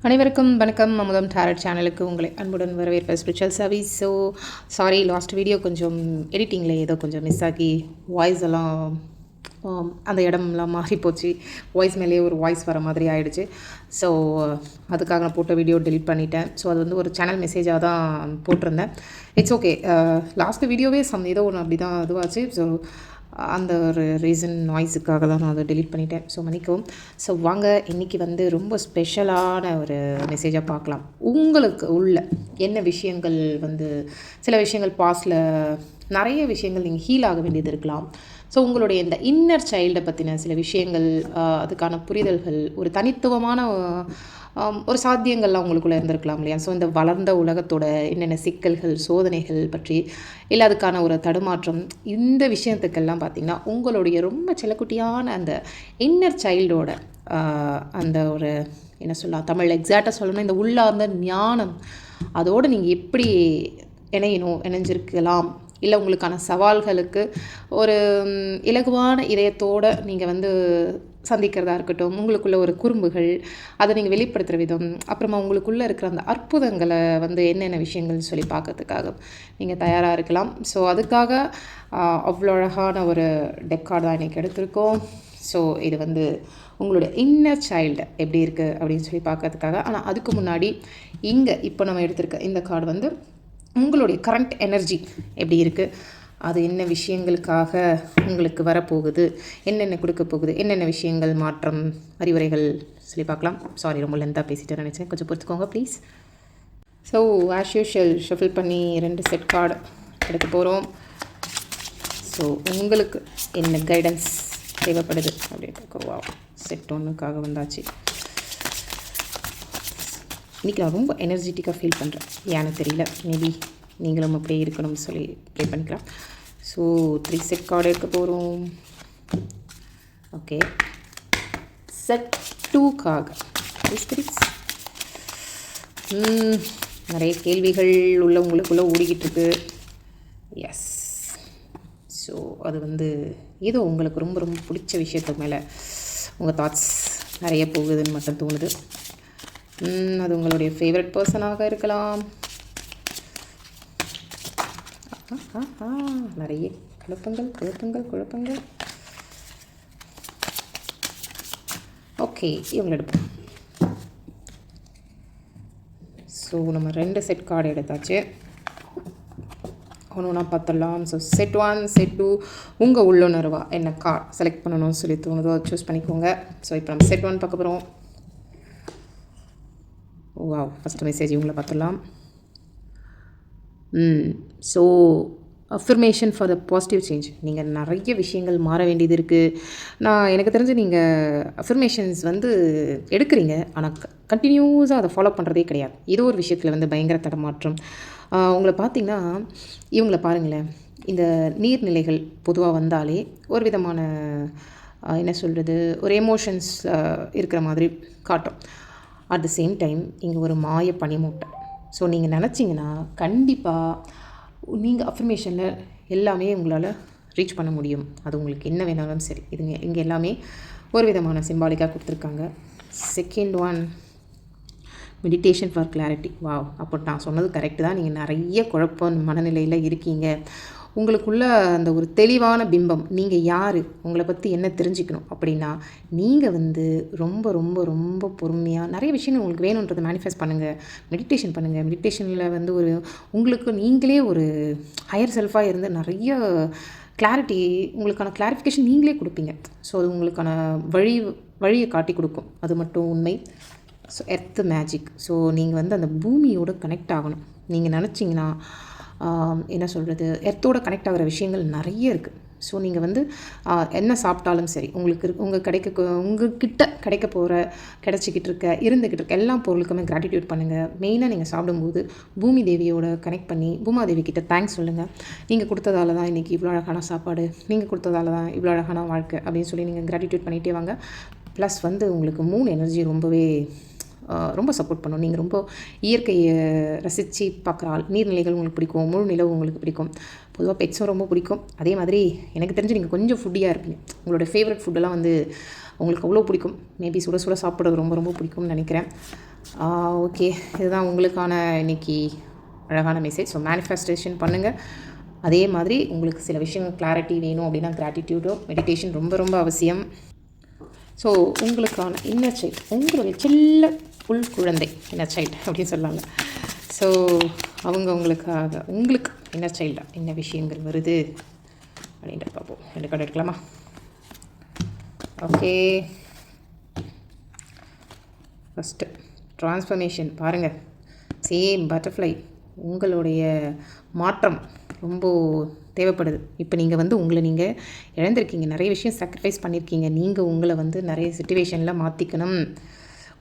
அனைவருக்கும் வணக்கம். அமுதம் டாரட் சேனலுக்கு உங்களை அன்புடன் வரவேற்பது spiritual service. So sorry, last video கொஞ்சம் எடிட்டிங்கில் ஏதோ கொஞ்சம் மிஸ் ஆகி வாய்ஸ் எல்லாம் அந்த இடம்லாம் மாறி போச்சு. வாய்ஸ் மேலேயே ஒரு வாய்ஸ் வர மாதிரி ஆகிடுச்சு. ஸோ அதுக்காக நான் போட்ட வீடியோ டெலிட் பண்ணிட்டேன். ஸோ அது வந்து ஒரு சேனல் மெசேஜாக தான் போட்டிருந்தேன். It's okay. லாஸ்ட் வீடியோவே ஏதோ ஒன்று அப்படி தான் இதுவாச்சு. ஸோ அந்த ஒரு ரீசன் நாய்ஸுக்காக தான் நான் அதை டெலிட் பண்ணிட்டேன். ஸோ மன்னிக்கவும். ஸோ வாங்க, இன்றைக்கி வந்து ரொம்ப ஸ்பெஷலான ஒரு மெசேஜாக பார்க்கலாம். உங்களுக்கு உள்ள என்ன விஷயங்கள் வந்து சில விஷயங்கள் பாஸ்டில் நிறைய விஷயங்கள் நீங்கள் ஹீல் ஆக வேண்டியது இருக்கலாம். ஸோ உங்களுடைய இந்த இன்னர் சைல்டை பற்றின சில விஷயங்கள், அதுக்கான புரிதல்கள், ஒரு தனித்துவமான ஒரு சாத்தியங்கள்லாம் உங்களுக்குள்ளே இருந்திருக்கலாம் இல்லையா? ஸோ இந்த வளர்ந்த உலகத்தோட என்னென்ன சிக்கல்கள், சோதனைகள் பற்றி, இல்லை அதுக்கான ஒரு தடுமாற்றம், இந்த விஷயத்துக்கெல்லாம் பார்த்திங்கன்னா உங்களுடைய ரொம்ப செல்லக்குட்டியான அந்த இன்னர் சைல்டோட அந்த ஒரு என்ன சொல்லலாம், தமிழ் எக்ஸாக்டாக சொல்லணும்னா இந்த உள்ளார்ந்த ஞானம், அதோடு நீங்கள் எப்படி இணைஞ்சிருக்கலாம், இல்லை உங்களுக்கான சவால்களுக்கு ஒரு இலகுவான இதயத்தோடு நீங்கள் வந்து சந்திக்கிறதா இருக்கட்டும், உங்களுக்குள்ள ஒரு குறும்புகள், அதை நீங்கள் வெளிப்படுத்துகிற விதம், அப்புறமா உங்களுக்குள்ளே இருக்கிற அந்த அற்புதங்களை வந்து என்னென்ன விஷயங்கள்னு சொல்லி பார்க்கறதுக்காக நீங்கள் தயாராக இருக்கலாம். ஸோ அதுக்காக அவ்வளோ அழகான ஒரு டெக்கார்டு தான் இன்றைக்கி எடுத்திருக்கோம். ஸோ இது வந்து உங்களுடைய இன்னர் சைல்டு எப்படி இருக்குது அப்படின்னு சொல்லி பார்க்கறதுக்காக. ஆனால் அதுக்கு முன்னாடி இங்கே இப்போ நம்ம எடுத்திருக்க இந்த கார்டு வந்து உங்களுடைய கரண்ட் எனர்ஜி எப்படி இருக்குது, அது என்ன விஷயங்களுக்காக உங்களுக்கு வரப்போகுது, என்னென்ன கொடுக்க போகுது, என்னென்ன விஷயங்கள், மாற்றம், அறிவுரைகள் சொல்லி பார்க்கலாம். சாரி, ரொம்ப லென்த்தாக பேசிட்டு நினச்சேன், கொஞ்சம் பொறுத்துக்கோங்க please. So as usual shuffle பண்ணி 2 செட் கார்டு எடுக்க போகிறோம். ஸோ உங்களுக்கு என்ன கைடன்ஸ் தேவைப்படுது அப்படின்ட்டு வா செட் 1க்காக வந்தாச்சு. இன்றைக்கி நான் ரொம்ப எனர்ஜெட்டிக்காக ஃபீல் பண்ணுறேன், ஏன்னு தெரியல. மேபி நீங்களும் அப்படியே இருக்கணும்னு சொல்லி ப்ளே பண்ணிக்கலாம். ஸோ 3 செட் கார்டு எடுக்க போகிறோம். ஓகே, செட் 2க்காக நிறைய கேள்விகள் உங்களுக்குள்ளே ஓடிக்கிட்டு இருக்கு. எஸ், ஸோ அது வந்து ஏதோ உங்களுக்கு ரொம்ப ரொம்ப பிடிச்ச விஷயத்துக்கு மேலே உங்கள் தாட்ஸ் நிறைய போகுதுன்னு மட்டும் தோணுது. அது உங்களுடைய ஃபேவரட் பர்சனாக இருக்கலாம். நிறைய குழப்பங்கள். ஓகே, இவங்க எடுப்போம். ஸோ நம்ம 2 செட் கார்டு எடுத்தாச்சு. ஒன்று பார்த்துடலாம். ஸோ செட் 1, செட் 2, உங்கள் உள்ளுணர்வா என்ன கார்டு செலக்ட் பண்ணணும்னு சொல்லி தோணுதோ அதை சூஸ் பண்ணிக்கோங்க. ஸோ இப்போ நம்ம செட் 1 பார்க்க போகிறோம். வாவ், ஃபஸ்ட்டு மெசேஜ் இவங்கள பார்த்துடலாம். So affirmation for the positive change. நீங்கள் நிறைய விஷயங்கள் மாற வேண்டியது இருக்குது. எனக்கு தெரிஞ்சு நீங்கள் அஃபர்மேஷன்ஸ் வந்து எடுக்கிறீங்க, ஆனால் கண்டினியூஸாக அதை ஃபாலோ பண்ணுறதே கிடையாது. ஏதோ ஒரு விஷயத்தில் வந்து பயங்கர தடமாற்றம். உங்களை பார்த்திங்கன்னா, இவங்களை பாருங்களேன், இந்த நீர்நிலைகள் பொதுவாக வந்தாலே ஒரு விதமான என்ன சொல்கிறது, ஒரு எமோஷன்ஸ் இருக்கிற மாதிரி காட்டும். அட் த சேம் டைம் இங்கே ஒரு மாய பனிமூட்டை. ஸோ நீங்கள் நினச்சிங்கன்னா கண்டிப்பாக நீங்கள் அஃபர்மேஷனில் எல்லாமே உங்களால் ரீச் பண்ண முடியும். அது உங்களுக்கு என்ன வேணாலும் சரி. இங்கே எல்லாமே ஒரு விதமான சிம்பாலிக்காக கொடுத்துருக்காங்க. Second 1, meditation for clarity. Wow, அப்போ நான் சொன்னது கரெக்டு தான். நீங்கள் நிறைய குழப்பம் மனநிலையில் இருக்கீங்க. உங்களுக்குள்ள அந்த ஒரு தெளிவான பிம்பம், நீங்கள் யார், உங்களை பற்றி என்ன தெரிஞ்சுக்கணும் அப்படின்னா, நீங்கள் வந்து ரொம்ப ரொம்ப ரொம்ப பொறுமையாக நிறைய விஷயங்கள் உங்களுக்கு வேணுன்றதை மேனிஃபெஸ்ட் பண்ணுங்கள், மெடிடேஷன் பண்ணுங்கள். மெடிடேஷனில் வந்து ஒரு உங்களுக்கு நீங்களே ஒரு ஹையர் செல்ஃபாக இருந்து நிறைய கிளாரிட்டி, உங்களுக்கான கிளாரிஃபிகேஷன் நீங்களே கொடுப்பீங்க. ஸோ அது உங்களுக்கான வழியை காட்டி கொடுக்கும், அது மட்டும் உண்மை. So earth magic. ஸோ நீங்கள் வந்து அந்த பூமியோடு கனெக்ட் ஆகணும். நீங்கள் நினச்சிங்கன்னா என்ன சொல்கிறது, எர்த்தோடு கனெக்ட் ஆகிற விஷயங்கள் நிறைய இருக்குது. ஸோ நீங்கள் வந்து என்ன சாப்பிட்டாலும் சரி, உங்கள்கிட்ட கிடச்சிக்கிட்டு இருக்க எல்லா பொருளுக்குமே கிராட்டிடியூட் பண்ணுங்கள். மெயினாக நீங்கள் சாப்பிடும்போது பூமி தேவியோட கனெக்ட் பண்ணி பூமாதேவி கிட்ட தேங்க்ஸ் சொல்லுங்கள். நீங்கள் கொடுத்ததால தான் இன்றைக்கி இவ்வளோ அழகான சாப்பாடு, நீங்கள் கொடுத்ததால தான் இவ்வளோ அழகான வாழ்க்கை அப்படின்னு சொல்லி நீங்கள் கிராட்டிடியூட் பண்ணிகிட்டே வாங்க. ப்ளஸ் வந்து உங்களுக்கு மூன் எனர்ஜி ரொம்ப சப்போர்ட் பண்ணும். நீங்கள் ரொம்ப இயற்கையை ரசித்து பார்க்குற ஆள். நீர்நிலைகள் உங்களுக்கு பிடிக்கும், முழு நிலவு உங்களுக்கு பிடிக்கும், பொதுவாக பெட்ஸும் ரொம்ப பிடிக்கும். அதே மாதிரி எனக்கு தெரிஞ்சு நீங்கள் கொஞ்சம் ஃபுட்டியாக இருப்பீங்க. உங்களோட ஃபேவரட் ஃபுட்டெல்லாம் வந்து உங்களுக்கு அவ்வளோ பிடிக்கும். மேபி சுட சுட சாப்பிட்றது ரொம்ப ரொம்ப பிடிக்கும்னு நினைக்கிறேன். ஓகே, இதுதான் உங்களுக்கான இன்னைக்கு அழகான மெசேஜ். ஸோ மேனிஃபெஸ்டேஷன் பண்ணுங்கள். அதே மாதிரி உங்களுக்கு சில விஷயங்கள் கிளாரிட்டி வேணும் அப்படின்னா கிராட்டிடியூடோ மெடிடேஷன் ரொம்ப ரொம்ப அவசியம். ஸோ உங்களுக்கான இன்னர் சைல்டு, உங்களுடைய செல்ல புல் குழந்தை இன்னர் சைல்டு அப்படின்னு சொல்லாங்க. ஸோ உங்களுக்காக உங்களுக்கு இன்னர் சைல்டாக என்ன விஷயங்கள் வருது அப்படின்ட்டு பார்ப்போம். 2 கார்டு எடுக்கலாமா? ஓகே, ஃபஸ்ட்டு ட்ரான்ஸ்ஃபர்மேஷன் பாருங்கள். சேம் பட்டர்ஃப்ளை, உங்களுடைய மாற்றம் ரொம்ப தேவைப்படுது. இப்போ நீங்கள் உங்களை நீங்கள் இழந்திருக்கீங்க, நிறைய விஷயம் சாக்ரிஃபைஸ் பண்ணியிருக்கீங்க. நீங்கள் உங்களை நிறைய சிச்சுவேஷனில் மாற்றிக்கணும்.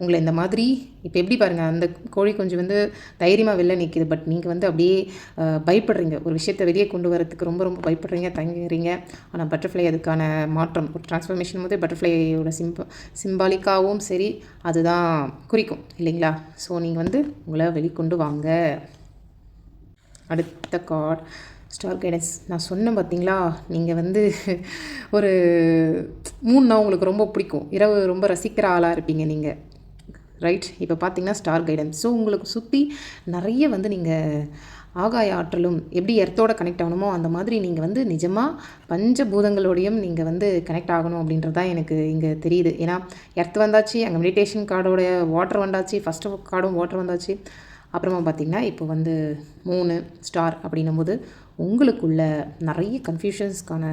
உங்களை இந்த மாதிரி இப்போ எப்படி பாருங்கள், அந்த கோழி கொஞ்சம் தைரியமாக வெளில நிற்கிது. பட் நீங்கள் அப்படியே பயப்படுறீங்க, ஒரு விஷயத்தை வெளியே கொண்டு வரதுக்கு ரொம்ப ரொம்ப பயப்படுறீங்க, தங்குறீங்க. ஆனால் பட்டர்ஃப்ளை அதுக்கான மாற்றம், ஒரு ட்ரான்ஸ்ஃபர்மேஷன் போது பட்டர்ஃப்ளையோட சிம்பாலிக்காகவும் சரி அதுதான் குறிக்கும் இல்லைங்களா? ஸோ நீங்கள் உங்களை வெளிக்கொண்டு வாங்க. அடுத்த கார்டு ஸ்டார் கைடன்ஸ். நான் சொன்னேன் பார்த்தீங்களா, நீங்கள் ஒரு 3 நாள் உங்களுக்கு ரொம்ப பிடிக்கும், இரவு ரொம்ப ரசிக்கிற ஆளாக இருப்பீங்க நீங்கள், ரைட்? இப்போ பார்த்தீங்கன்னா ஸ்டார் கைடன்ஸ். ஸோ உங்களுக்கு சுற்றி நிறைய நீங்கள் ஆகாய ஆற்றலும் எப்படி எர்த்தோட கனெக்ட் ஆகணுமோ அந்த மாதிரி நீங்கள் நிஜமாக பஞ்சபூதங்களோடையும் நீங்கள் கனெக்ட் ஆகணும் அப்படின்றது தான் எனக்கு இங்கே தெரியுது. ஏன்னா எர்த் வந்தாச்சு, அங்கே மெடிடேஷன் கார்டோட வாட்டர் வந்தாச்சு, ஃபஸ்ட்டு கார்டும் வாட்டர் வந்தாச்சு. அப்புறமா பார்த்திங்கன்னா இப்போ 3 ஸ்டார் அப்படின்னும் போது உங்களுக்குள்ள நிறைய கன்ஃபியூஷன்ஸ்க்கான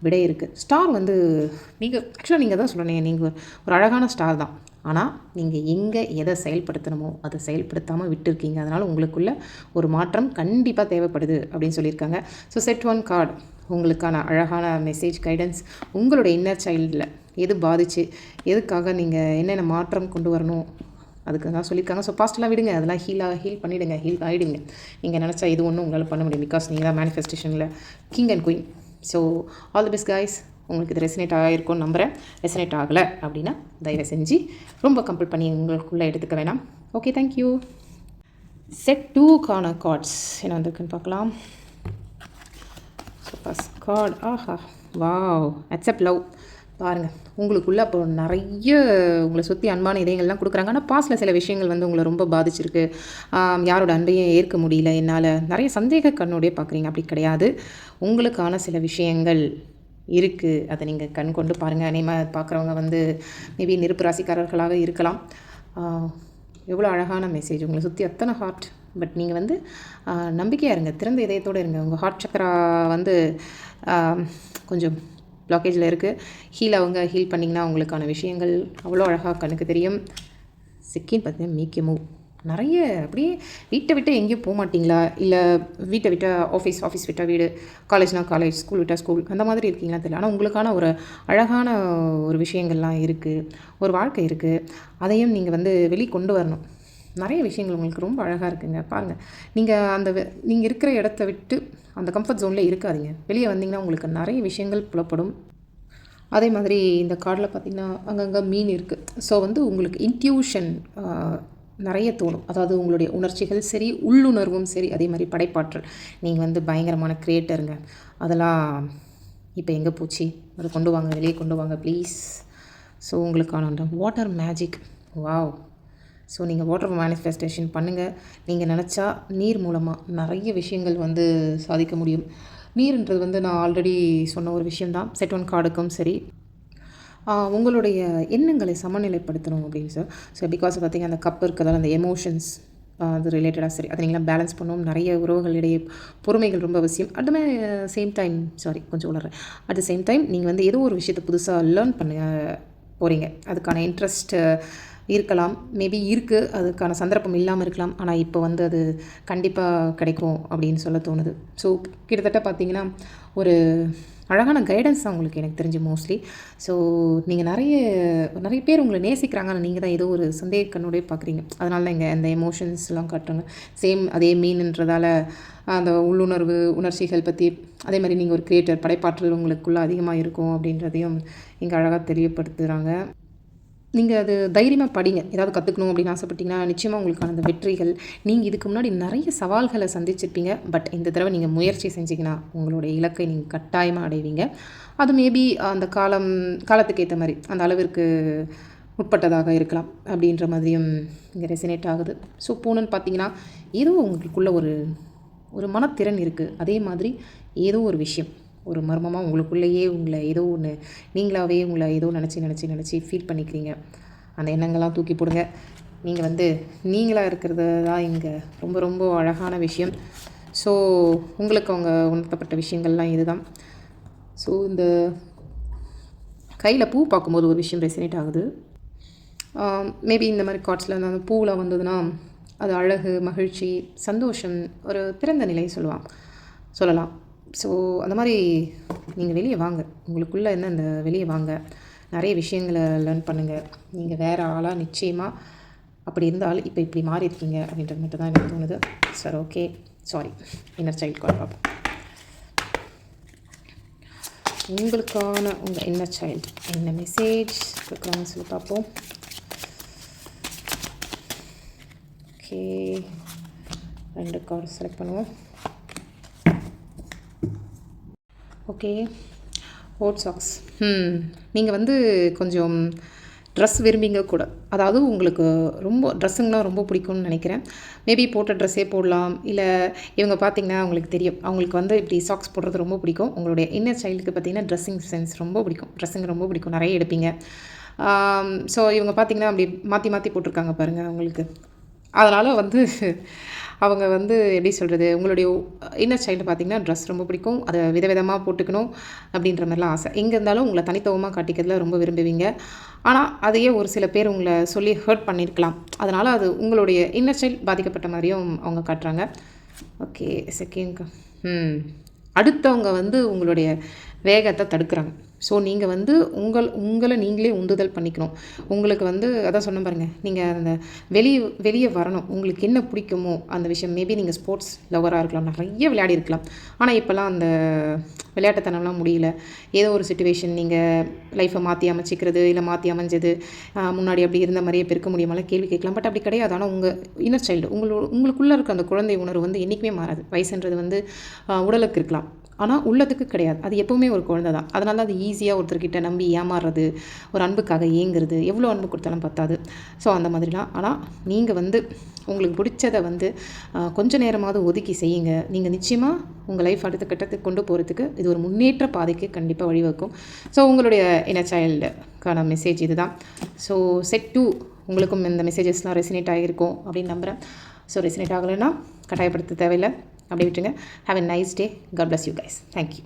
விடை இருக்குது. ஸ்டார் நீங்கள் ஆக்சுவலாக நீங்கள் தான் சொல்லணும், நீங்கள் ஒரு அழகான ஸ்டார் தான். ஆனால் நீங்கள் எங்கே எதை செயல்படுத்தணுமோ அதை செயல்படுத்தாமல் விட்டுருக்கீங்க. அதனால் உங்களுக்குள்ள ஒரு மாற்றம் கண்டிப்பாக தேவைப்படுது அப்படின்னு சொல்லியிருக்காங்க. ஸோ செட் 1 கார்டு உங்களுக்கான அழகான மெசேஜ் கைடன்ஸ். உங்களோட இன்னர் சைல்டில் எது பாதிச்சு, எதுக்காக நீங்கள் என்னென்ன மாற்றம் கொண்டு வரணும் அதுக்கு தான் சொல்லியிருக்காங்க. ஸோ பாஸ்டெல்லாம் விடுங்க, அதெல்லாம் ஹீல் பண்ணிவிடுங்க, ஹீல் ஆகிடுங்க. நீங்கள் நினச்சா இது ஒன்றும் உங்களால் பண்ண முடியும். பிகாஸ் நீங்கள் தான் மேனிஃபெஸ்டேஷனில் king and queen. So all the best guys. உங்களுக்கு இது ரெசனேட் ஆகிருக்கும்னு நம்புகிறேன். ரெசனேட் ஆகலை அப்படின்னா தயவு செஞ்சு ரொம்ப கம்பல் பண்ணி உங்களுக்குள்ளே எடுத்துக்க வேணாம். Okay, thank you. செட் 2க்கான கார்ட்ஸ் என்ன வந்திருக்குன்னு பார்க்கலாம். ஸோ ஃபஸ்ட் கார்டு, ஆஹா வாவ், அக்செப்ட் லவ். பாருங்கள், உங்களுக்குள்ளே அப்போ நிறைய உங்களை சுற்றி அன்பான இதயங்கள்லாம் கொடுக்குறாங்க. ஆனால் பாஸ்டில் சில விஷயங்கள் உங்களை ரொம்ப பாதிச்சிருக்கு. யாரோட அன்பையும் ஏற்க முடியல என்னால், நிறைய சந்தேக கண்ணோடையே பார்க்குறீங்க. அப்படி கிடையாது, உங்களுக்கான சில விஷயங்கள் இருக்குது. அதை நீங்கள் கண் கொண்டு பாருங்கள். நேமாக பார்க்குறவங்க மேபி நெருப்பு ராசிக்காரர்களாக இருக்கலாம். எவ்வளோ அழகான மெசேஜ், உங்களை சுற்றி அத்தனை ஹார்ட். பட் நீங்கள் நம்பிக்கையாக இருங்க, திறந்த இதயத்தோடு இருங்க. உங்கள் ஹார்ட் சக்கரா கொஞ்சம் பிளாக்கேஜில் இருக்குது. ஹீல் பண்ணிங்கன்னா உங்களுக்கான விஷயங்கள் அவ்வளோ அழகாக கண்ணுக்கு தெரியும். செகண்ட் பார்த்தீங்கன்னா மேக் எ மூவ். நிறைய அப்படியே வீட்டை விட்டு எங்கேயும் போக மாட்டிங்களா? இல்லை வீட்டை விட்டால் ஆஃபீஸ் விட்டால் வீடு, காலேஜ்னால் காலேஜ், ஸ்கூல் விட்டால் ஸ்கூல், அந்த மாதிரி இருக்கீங்களா தெரியல. ஆனால் உங்களுக்கான ஒரு அழகான ஒரு விஷயங்கள்லாம் இருக்குது, ஒரு வாழ்க்கை இருக்குது. அதையும் நீங்கள் வெளி கொண்டு வரணும். நிறைய விஷயங்கள் உங்களுக்கு ரொம்ப அழகாக இருக்குங்க. பாருங்கள், நீங்கள் இருக்கிற இடத்த விட்டு அந்த கம்ஃபர்ட் ஜோனில் இருக்காதீங்க. வெளியே வந்தீங்கன்னா உங்களுக்கு நிறைய விஷயங்கள் புலப்படும். அதே மாதிரி இந்த கார்டில் பார்த்திங்கன்னா அங்கங்கே மீன் இருக்குது. ஸோ உங்களுக்கு இன்ட்யூஷன் நிறைய தோணும். அதாவது உங்களுடைய உணர்ச்சிகள் சரி, உள்ளுணர்வும் சரி, அதே மாதிரி படைப்பாற்றல். நீங்கள் பயங்கரமான கிரியேட்டருங்க. அதெல்லாம் இப்போ எங்கே போச்சு? அதை கொண்டு வாங்க, வெளியே கொண்டு வாங்க ப்ளீஸ். ஸோ உங்களுக்கான அந்த வாட்டர் மேஜிக், வாவ். ஸோ நீங்கள் வாட்டர் மேனிஃபெஸ்டேஷன் பண்ணுங்கள். நீங்கள் நினச்சா நீர் மூலமாக நிறைய விஷயங்கள் சாதிக்க முடியும். நீர்ன்றது நான் ஆல்ரெடி சொன்ன ஒரு விஷயந்தான். செட் 1 கார்டுக்கும் சரி, உங்களுடைய எண்ணங்களை சமநிலைப்படுத்தணும் அப்படின்னு சார். ஸோ பிகாஸ் பார்த்திங்க அந்த கப் இருக்கிறதால அந்த எமோஷன்ஸ் அது ரிலேட்டடாக சரி, அதை நீங்களாம் பேலன்ஸ் பண்ணணும். நிறைய உறவுகளிடையே பொறுமைகள் ரொம்ப அவசியம். அட் த சேம் டைம் நீங்கள் ஏதோ ஒரு விஷயத்தை புதுசாக லேர்ன் பண்ண போகிறீங்க. அதுக்கான இன்ட்ரெஸ்ட் இருக்கலாம், மேபி இருக்குது, அதுக்கான சந்தர்ப்பம் இல்லாமல் இருக்கலாம். ஆனால் இப்போ அது கண்டிப்பாக கிடைக்கும் அப்படின்னு சொல்ல தோணுது. ஸோ கிட்டத்தட்ட பார்த்திங்கன்னா ஒரு அழகான கைடன்ஸ் தான் உங்களுக்கு எனக்கு தெரிஞ்சு மோஸ்ட்லி. ஸோ நீங்கள் நிறைய பேர் உங்களை நேசிக்கிறாங்க, ஆனால் நீங்கள் தான் ஏதோ ஒரு சந்தேக கண்ணோடய பார்க்குறீங்க. அதனால தான் இங்கே அந்த எமோஷன்ஸ்லாம் காட்டுறாங்க. சேம் அதே மீன்ன்றதால அந்த உள்ளுணர்வு, உணர்ச்சிகள் பற்றி, அதே மாதிரி நீங்கள் ஒரு கிரியேட்டர், படைப்பாற்றல் உங்களுக்குள்ளே அதிகமாக இருக்கும் அப்படின்றதையும் இங்கே அழகாக தெரியப்படுத்துகிறாங்க. நீங்கள் அது தைரியமாக படிங்க. ஏதாவது கற்றுக்கணும் அப்படின்னு ஆசைப்பட்டீங்கன்னா நிச்சயமாக உங்களுக்கான அந்த வெற்றிகள், நீங்கள் இதுக்கு முன்னாடி நிறைய சவால்களை சந்திச்சிருப்பீங்க. பட் இந்த தடவை நீங்கள் முயற்சி செஞ்சிங்கன்னா உங்களுடைய இலக்கை நீங்கள் கட்டாயமாக அடைவீங்க. அது மேபி அந்த காலத்துக்கு ஏற்ற மாதிரி அந்த அளவிற்கு உட்பட்டதாக இருக்கலாம் அப்படின்ற மாதிரியும் இங்கே ரெசினேட் ஆகுது. ஸோ பூனைன்னு பார்த்தீங்கன்னா ஏதோ உங்களுக்குள்ள ஒரு ஒரு மனத்திறன் இருக்குது. அதே மாதிரி ஏதோ ஒரு விஷயம் ஒரு மர்மமாக உங்களுக்குள்ளேயே உங்களை ஏதோ ஒன்று நீங்களாகவே உங்களை ஏதோ நினச்சி ஃபீல் பண்ணிக்கிறீங்க. அந்த எண்ணங்கள்லாம் தூக்கி போடுங்க. நீங்கள் வந்து நீங்களாக இருக்கிறது தான் இங்கே ரொம்ப ரொம்ப அழகான விஷயம். ஸோ உங்களுக்கு அவங்க உணர்த்தப்பட்ட விஷயங்கள்லாம் இதுதான். ஸோ இந்த கையில் பூ பார்க்கும்போது ஒரு விஷயம் ரெசினேட் ஆகுது. மேபி இந்த மாதிரி கார்ட்ஸில் அந்த பூவில் வந்ததுன்னா அது அழகு, மகிழ்ச்சி, சந்தோஷம், ஒரு திறந்த நிலை சொல்லலாம். ஸோ அந்த மாதிரி நீங்கள் வெளியே வாங்க, உங்களுக்குள்ளே என்ன அந்த வெளியே வாங்க, நிறைய விஷயங்களை லேர்ன் பண்ணுங்கள். நீங்கள் வேறு ஆளாக நிச்சயமாக அப்படி இருந்தால் இப்போ இப்படி மாறி இருக்கீங்க அப்படின்றது மட்டும் தான் எனக்கு தோணுது. Sir okay, sorry. Inner child card பார்ப்போம். உங்களுக்கான உங்கள் இன்னர் சைல்டு என்ன மெசேஜ் கொடுக்குறாங்கன்னு சொல்லி பார்ப்போம். ஓகே, 2 கார்டு செலக்ட் பண்ணுவோம். Okay, odd socks. நீங்கள் வந்து கொஞ்சம் ட்ரெஸ் விரும்பிங்க கூட. அதாவது உங்களுக்கு ரொம்ப ட்ரெஸ்ஸுங்கலாம் ரொம்ப பிடிக்கும்னு நினைக்கிறேன். மேபி போட்ட ட்ரெஸ்ஸே போடலாம். இல்லை இவங்க பார்த்திங்கன்னா அவங்களுக்கு தெரியும், அவங்களுக்கு வந்து இப்படி சாக்ஸ் போடுறது ரொம்ப பிடிக்கும். உங்களுடைய இன்னர் சைல்டுக்கு பார்த்திங்கன்னா ட்ரெஸ்ஸிங் சென்ஸ் ரொம்ப பிடிக்கும். ட்ரெஸ்ஸுங்க ரொம்ப பிடிக்கும், நிறைய எடுப்பீங்க. ஸோ இவங்க பார்த்திங்கன்னா அப்படி மாற்றி போட்டிருக்காங்க பாருங்கள் அவங்களுக்கு. அதனால் வந்து அவங்க வந்து எப்படி சொல்கிறது, உங்களுடைய இன்னர் சைல்டு பார்த்திங்கன்னா ட்ரெஸ் ரொம்ப பிடிக்கும். அதை விதவிதமாக போட்டுக்கணும் அப்படின்ற மாதிரிலாம் ஆசை. எங்கே இருந்தாலும் உங்களை தனித்துவமாக காட்டிக்கிறதுல ரொம்ப விரும்புவீங்க. ஆனால் அதையே ஒரு சில பேர் உங்களை சொல்லி ஹர்ட் பண்ணியிருக்கலாம். அதனால் அது உங்களுடைய இன்னர் சைல்டு பாதிக்கப்பட்ட மாதிரியும் அவங்க காட்டுறாங்க. ஓகே, செகண்ட் அடுத்தவங்க வந்து உங்களுடைய வேகத்தை தடுக்கிறாங்க. ஸோ நீங்கள் வந்து உங்களை நீங்களே உந்துதல் பண்ணிக்கணும். உங்களுக்கு வந்து அதான் சொன்ன பாருங்கள், நீங்கள் அந்த வெளியே வரணும். உங்களுக்கு என்ன பிடிக்குமோ அந்த விஷயம். மேபி நீங்கள் ஸ்போர்ட்ஸ் லவராக இருக்கலாம், நிறைய விளையாடி இருக்கலாம். ஆனால் இப்போல்லாம் அந்த விளையாட்டுத்தனம்லாம் முடியல. ஏதோ ஒரு சிச்சுவேஷன் நீங்கள் லைஃப்பை மாற்றி அமைச்சிக்கிறது, இல்லை மாற்றி அமைஞ்சது, முன்னாடி அப்படி இருந்த மாதிரியே பெருக்க முடியாமல் கேள்வி கேட்கலாம். பட் அப்படி கிடையாது. ஆனால் உங்கள் இன்னர் சைல்டு உங்களுக்குள்ளே இருக்க அந்த குழந்தை உணர்வு வந்து என்றைக்குமே மாறாது. வயசுன்றது வந்து உடலுக்கு இருக்கலாம், ஆனால் உள்ளத்துக்கு கிடையாது. அது எப்போவுமே ஒரு குழந்தை தான். அதனால அது ஈஸியாக ஒருத்தர்கிட்ட நம்பி ஏமாறுறது, ஒரு அன்புக்காக ஏங்குறது, எவ்வளோ அன்பு கொடுத்தாலும் பத்தாது. ஸோ அந்த மாதிரிலாம். ஆனால் நீங்கள் வந்து உங்களுக்கு பிடிச்சதை வந்து கொஞ்சம் நேரமாவது ஒதுக்கி செய்யுங்க. நீங்கள் நிச்சயமாக உங்கள் லைஃப் அடுத்த கட்டத்துக்கு கொண்டு போகிறதுக்கு இது ஒரு முன்னேற்ற பாதைக்கு கண்டிப்பாக வழிவகுக்கும். ஸோ உங்களுடைய இன்னர் சைல்டுக்கான மெசேஜ் இது தான். ஸோ செட் 2 உங்களுக்கும் இந்த மெசேஜஸ்லாம் ரெசினேட் ஆகியிருக்கும் அப்படின்னு நம்புகிறேன். ஸோ ரெசினேட் ஆகலைன்னா கட்டாயப்படுத்த தேவையில்லை, அப்படி விட்டுருங்க. Have a nice day. God bless you guys. Thank you.